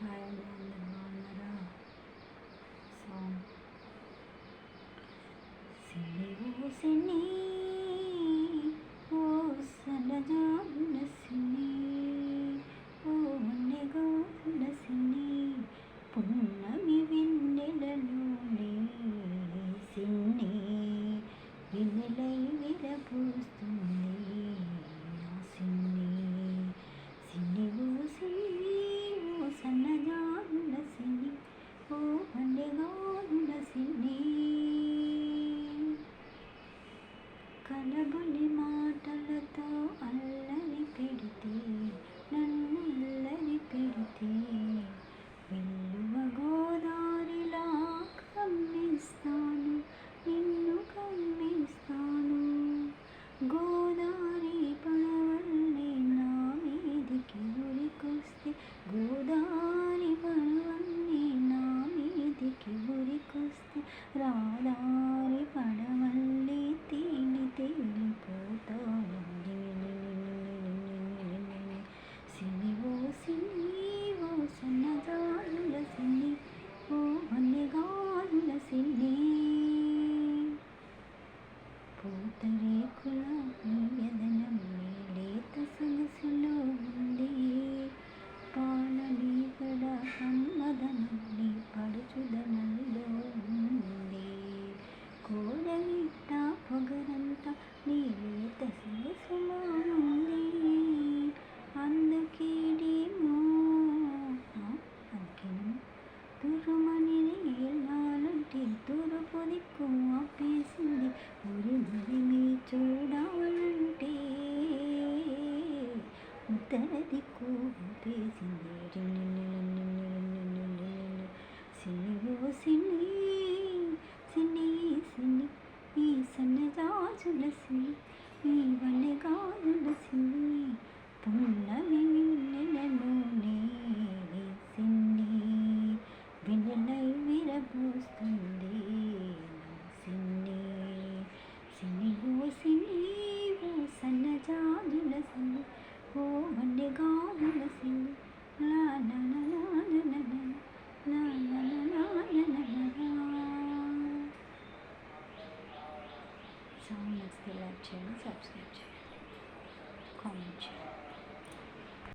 Hi అండి, అందరు బాగున్నారా? సాంగ్ సిన్ని ఓ సిన్ని ఓ సన్నజాన సిన్ని ఓ మన్నెగాన సిన్ని పున్నమి వెన్నెలలోనే సిన్ని వెన్నెలై విరపూస్తుంది ఆ సిన్ని సిన్ని ఓ సిన్ని ఓ సన్నజాన సిన్ని ఓ మన్నెగాన సిన్ని కలబులి మాటలతో అల్లరి పెడితే నన్ను అల్లరి పెడితే వెల్లువ గోదారిలా కమ్మేస్తాను నిన్ను కమ్మేస్తాను గోదారి పడవల్లే నా మీదికి ఉరికొస్తే గోదారి పడవల్లే నా మీదికి ఉరికొస్తే రాదారి పడవల్లే తేలిపోతాను సిన్ని ఓ సిన్ని ఓ సన్నజాజుల సిన్ని ఓ మన్నెగాజుల సిన్ని పూతరేకుల ఎదనం లేత సొగసులో ఉంది పాలనీగడ కమ్మదనండి పడుచుదనంలో ఉంది కోడగిట్ట పొగరంతా నీ లేత సొగసులో ఉంది అందుకేనేమో తురుమని వెళ్ళాలంటే తూర్పు దిక్కు ఆపేసింది ఉరిమి చూడాలంటే ఉత్తర దిక్కు ఆపేసింది సిన్ని ఓ సిన్ని సిన్ని సిన్ని ఈ సన్నజాజుల సిన్ని ఈ వన్నెగాజుల సిన్ని పున్నమి వెన్నెలలోనే సిన్ని వెన్నెలై విరబూస్తుంది సిన్ని సిన్ని ఓ సిన్ని ఓ సన్నజాజుల సిన్ని ఓ వన్నెగాజుల సిన్ని లా లా లా లా లా లా లా లా లా లా లా. సాంగ్ నచ్చితే లైక్ చేయండి, సబ్స్క్రైబ్ చేయండి, కామెంట్ చేయండి.